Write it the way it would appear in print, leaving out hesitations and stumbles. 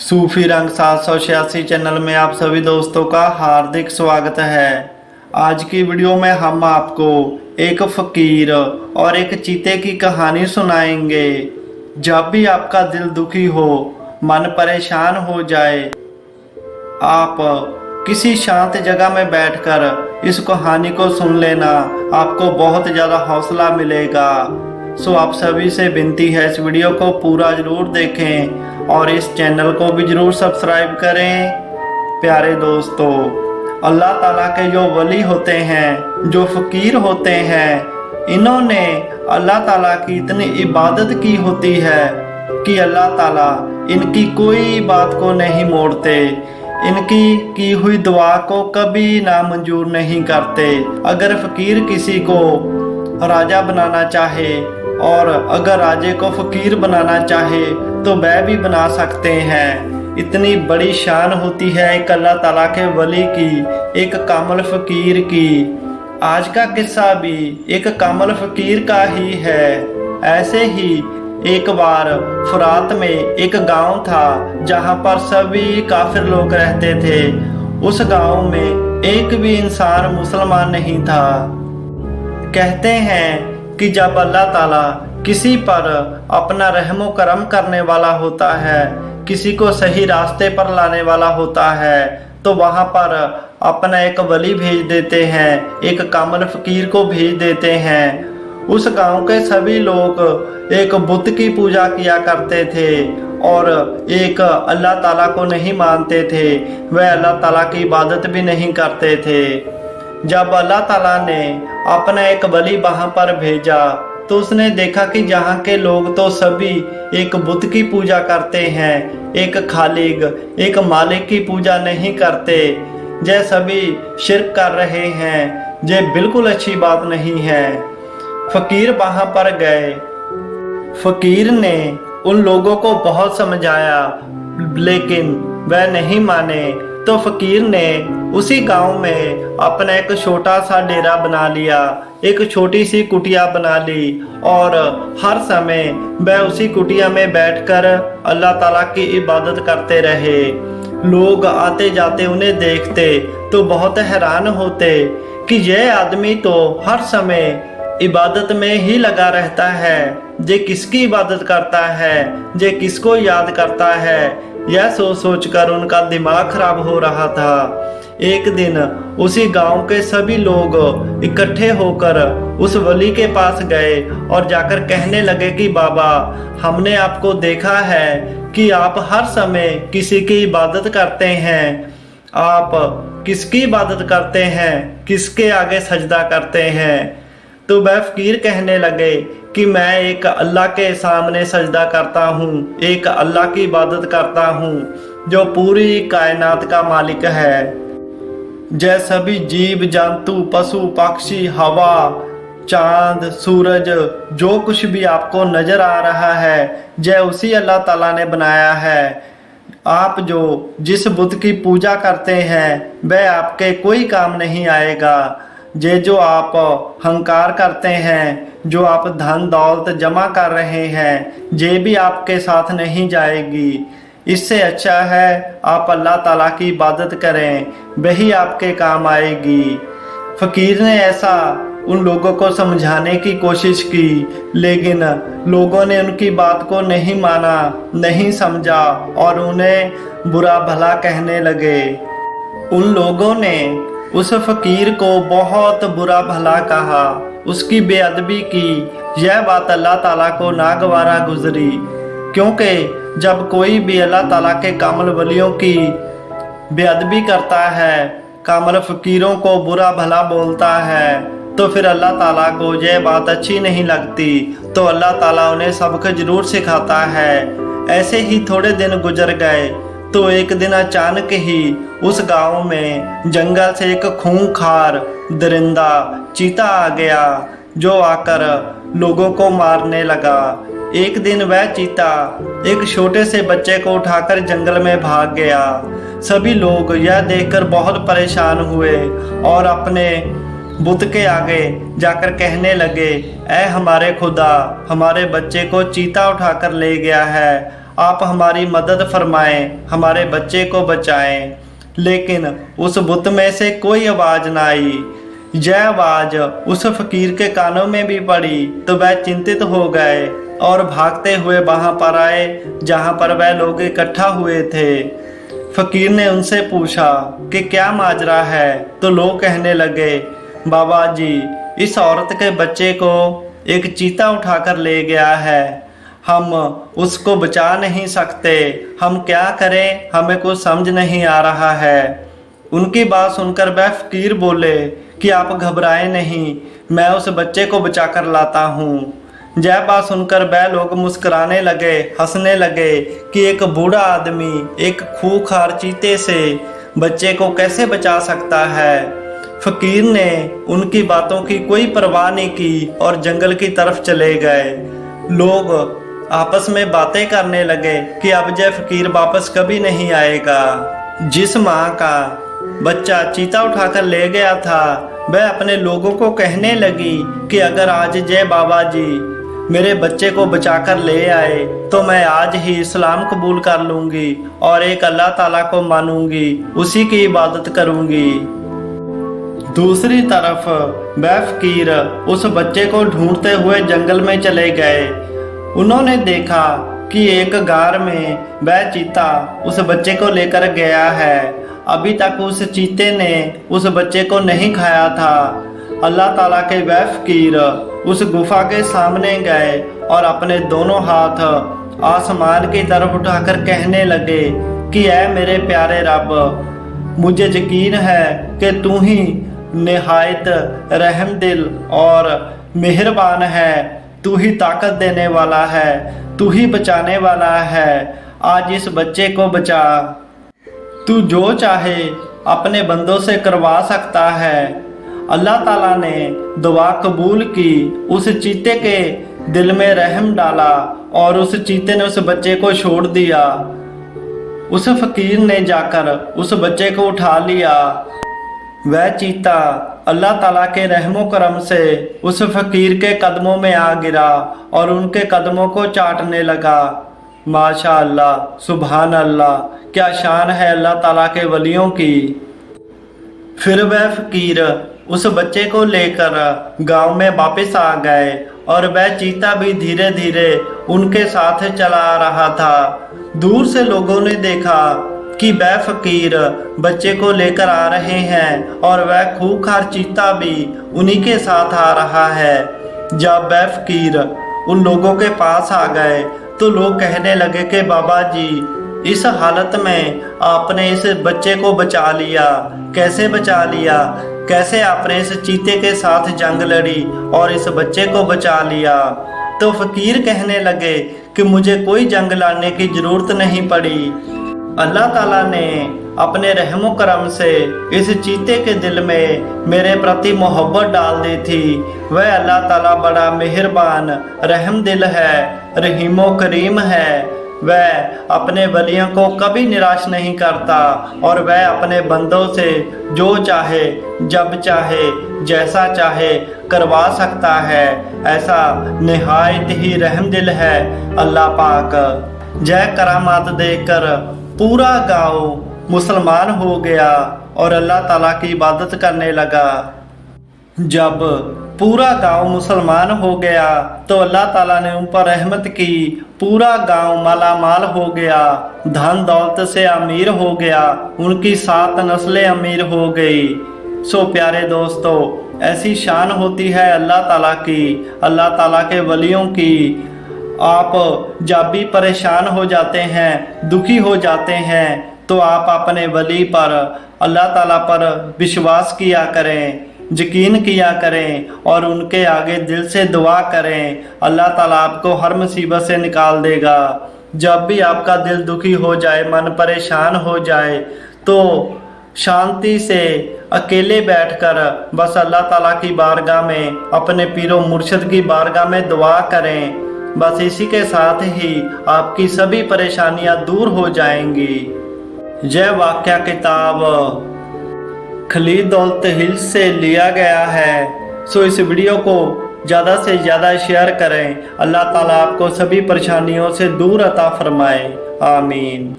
सूफी रंग 786 चैनल में आप सभी दोस्तों का हार्दिक स्वागत है। आज की वीडियो में हम आपको एक फकीर और एक चीते की कहानी सुनाएंगे। जब भी आपका दिल दुखी हो, मन परेशान हो जाए, आप किसी शांत जगह में बैठकर इस कहानी को सुन लेना, आपको बहुत ज़्यादा हौसला मिलेगा। सो आप सभी से विनती है, इस वीडियो को पूरा ज़रूर देखें और इस चैनल को भी ज़रूर सब्सक्राइब करें। प्यारे दोस्तों, अल्लाह ताला के जो वली होते हैं, जो फ़कीर होते हैं, इन्होंने अल्लाह ताला की इतनी इबादत की होती है कि अल्लाह ताला इनकी कोई बात को नहीं मोड़ते, इनकी की हुई दुआ को कभी नामंजूर नहीं करते। अगर फ़कीर किसी को राजा बनाना चाहे और अगर राजे को फ़कीर बनाना चाहे तो वह भी बना सकते हैं। इतनी बड़ी शान होती है एक अल्लाह ताला के वली की, एक कामिल फ़कीर की। आज का किस्सा भी एक कामिल फ़कीर का ही है। ऐसे ही एक बार फुरात में एक गांव था जहां पर सभी काफिर लोग रहते थे। उस गांव में एक भी इंसान मुसलमान नहीं था। कहते हैं कि जब अल्लाह ताला किसी पर अपना रहमो करम करने वाला होता है, किसी को सही रास्ते पर लाने वाला होता है, तो वहाँ पर अपना एक वली भेज देते हैं, एक कामिल फ़कीर को भेज देते हैं। उस गांव के सभी लोग एक बुत की पूजा किया करते थे और एक अल्लाह ताला को नहीं मानते थे, वह अल्लाह ताला की इबादत भी नहीं करते थे। जब अल्लाह ताला ने अपना एक वली वहाँ पर भेजा तो उसने देखा कि जहाँ के लोग तो सभी एक बुत की पूजा करते हैं, एक खालिक, एक मालिक की पूजा नहीं करते, जे सभी शिर्क कर रहे हैं, जे बिल्कुल अच्छी बात नहीं है। फ़कीर वहाँ पर गए। फ़कीर ने उन लोगों को बहुत समझाया, लेकिन वह नहीं माने। तो फ़कीर ने उसी गांव में अपना एक छोटा सा डेरा बना लिया, एक छोटी सी कुटिया बना ली और हर समय वह उसी कुटिया में बैठकर अल्लाह ताला की इबादत करते रहे। लोग आते जाते उन्हें देखते तो बहुत हैरान होते कि यह आदमी तो हर समय इबादत में ही लगा रहता है, जे किसकी इबादत करता है, जे किसको याद करता है। यह सोच सोच कर उनका दिमाग खराब हो रहा था। एक दिन उसी गांव के सभी लोग इकट्ठे होकर उस वली के पास गए और जाकर कहने लगे कि बाबा, हमने आपको देखा है कि आप हर समय किसी की इबादत करते हैं। आप किसकी इबादत करते हैं, किसके आगे सजदा करते हैं? तो वह फ़कीर कहने लगे कि मैं एक अल्लाह के सामने सजदा करता हूँ, एक अल्लाह की इबादत करता हूँ जो पूरी कायनात का मालिक है। जय सभी जीव जंतु, पशु पक्षी, हवा, चांद, सूरज, जो कुछ भी आपको नज़र आ रहा है, जय उसी अल्लाह ताला ने बनाया है। आप जो जिस बुत की पूजा करते हैं वह आपके कोई काम नहीं आएगा। जो आप हंकार करते हैं, जो आप धन दौलत जमा कर रहे हैं, ये भी आपके साथ नहीं जाएगी। इससे अच्छा है आप अल्लाह ताला की इबादत करें, वही आपके काम आएगी। फ़कीर ने ऐसा उन लोगों को समझाने की कोशिश की, लेकिन लोगों ने उनकी बात को नहीं माना, नहीं समझा और उन्हें बुरा भला कहने लगे। उन लोगों ने उस फ़कीर को बहुत बुरा भला कहा, उसकी बेअदबी की। यह बात अल्लाह ताला को नागवारा गुजरी, क्योंकि जब कोई भी अल्लाह ताला के कामिल वलियों की बेअदबी करता है, कामिल फ़कीरों को बुरा भला बोलता है, तो फिर अल्लाह ताला को यह बात अच्छी नहीं लगती, तो अल्लाह ताला उन्हें सबक ज़रूर सिखाता है। ऐसे ही थोड़े दिन गुजर गए तो एक दिन अचानक ही उस गांव में जंगल से एक खूंखार दरिंदा चीता आ गया, जो आकर लोगों को मारने लगा। एक दिन वह चीता एक छोटे से बच्चे को उठाकर जंगल में भाग गया। सभी लोग यह देखकर बहुत परेशान हुए और अपने बुत के आगे जाकर कहने लगे, ऐ हमारे खुदा, हमारे बच्चे को चीता उठाकर ले गया है, आप हमारी मदद फरमाएं, हमारे बच्चे को बचाएं। लेकिन उस बुत में से कोई आवाज ना आई। यह आवाज उस फकीर के कानों में भी पड़ी तो वह चिंतित हो गए और भागते हुए वहां पर आए जहां पर वह लोग इकट्ठा हुए थे। फकीर ने उनसे पूछा कि क्या माजरा है, तो लोग कहने लगे, बाबा जी, इस औरत के बच्चे को एक चीता उठाकर ले गया है, हम उसको बचा नहीं सकते, हम क्या करें, हमें कुछ समझ नहीं आ रहा है। उनकी बात सुनकर वह फकीर बोले कि आप घबराएं नहीं, मैं उस बच्चे को बचाकर लाता हूँ। यह बात सुनकर वह लोग मुस्कुराने लगे, हंसने लगे कि एक बूढ़ा आदमी एक खूंखार चीते से बच्चे को कैसे बचा सकता है। फकीर ने उनकी बातों की कोई परवाह नहीं की और जंगल की तरफ चले गए। लोग आपस में बातें करने लगे कि अब जय फकीर वापस कभी नहीं आएगा। जिस माँ का बच्चा चीता उठाकर ले गया था वह अपने लोगों को कहने लगी कि अगर आज जय बाबा जी मेरे बच्चे को बचाकर ले आए तो मैं आज ही इस्लाम कबूल कर लूंगी और एक अल्लाह ताला को मानूंगी, उसी की इबादत करूंगी। दूसरी तरफ वह फकीर उस बच्चे को ढूंढते हुए जंगल में चले गए। उन्होंने देखा कि एक गार में वह चीता उस बच्चे को लेकर गया है। अभी तक उस चीते ने उस बच्चे को नहीं खाया था। अल्लाह ताला के वह फकीर उस गुफा के सामने गए और अपने दोनों हाथ आसमान की तरफ उठाकर कहने लगे कि ऐ मेरे प्यारे रब, मुझे यकीन है कि तू ही निहायत रहम दिल और मेहरबान है, तू ही ताकत देने वाला है, तू ही बचाने वाला है। आज इस बच्चे को बचा, तू जो चाहे अपने बंदों से करवा सकता है। अल्लाह ताला ने दुआ कबूल की, उस चीते के दिल में रहम डाला और उस चीते ने उस बच्चे को छोड़ दिया। उस फकीर ने जाकर उस बच्चे को उठा लिया। वह चीता अल्लाह ताला के रहमो करम से उस फकीर के कदमों में आ गिरा और उनके कदमों को चाटने लगा। माशा अल्लाह, सुभान अल्लाह, क्या शान है अल्लाह ताला के वलियों की। फिर वह फकीर उस बच्चे को लेकर गांव में वापस आ गए और वह चीता भी धीरे धीरे उनके साथ चला आ रहा था। दूर से लोगों ने देखा कि वह फकीर बच्चे को लेकर आ रहे हैं और वह खूंखार चीता भी उन्हीं के साथ आ रहा है। जब वह फकीर उन लोगों के पास आ गए तो लोग कहने लगे कि बाबा जी, इस हालत में आपने इस बच्चे को बचा लिया, कैसे बचा लिया, कैसे आपने इस चीते के साथ जंग लड़ी और इस बच्चे को बचा लिया। तो फकीर कहने लगे कि मुझे कोई जंग लड़ने की जरूरत नहीं पड़ी। अल्लाह ताला ने अपने रहमो करम से इस चीते के दिल में मेरे प्रति मोहब्बत डाल दी थी। वह अल्लाह ताला बड़ा मेहरबान रहम दिल है, रहीमो करीम है। वह अपने वलियों को कभी निराश नहीं करता और वह अपने बंदों से जो चाहे, जब चाहे, जैसा चाहे करवा सकता है। ऐसा निहायत ही रहम दिल है अल्लाह पाक। जय करामात देखकर पूरा गांव मुसलमान हो गया और अल्लाह ताला की इबादत करने लगा। जब पूरा गांव मुसलमान हो गया तो अल्लाह ताला ने उन पर रहमत की। पूरा गांव माला माल हो गया, धन दौलत से अमीर हो गया, उनकी 7 नस्लें अमीर हो गई। सो प्यारे दोस्तों, ऐसी शान होती है अल्लाह ताला की, अल्लाह ताला के वलियों की। आप जब भी परेशान हो जाते हैं, दुखी हो जाते हैं, तो आप अपने वली पर, अल्लाह ताला पर विश्वास किया करें, यकीन किया करें और उनके आगे दिल से दुआ करें। अल्लाह ताला आपको हर मुसीबत से निकाल देगा। जब भी आपका दिल दुखी हो जाए, मन परेशान हो जाए, तो शांति से अकेले बैठकर बस अल्लाह ताला की बारगाह में, अपने पीरो मुर्शिद की बारगाह में दुआ करें। बस इसी के साथ ही आपकी सभी परेशानियां दूर हो जाएंगी। यह वाक़या किताब खलीद दौलत हिल्स से लिया गया है। सो इस वीडियो को ज़्यादा से ज़्यादा शेयर करें। अल्लाह ताला आपको सभी परेशानियों से दूर अता फरमाए। आमीन।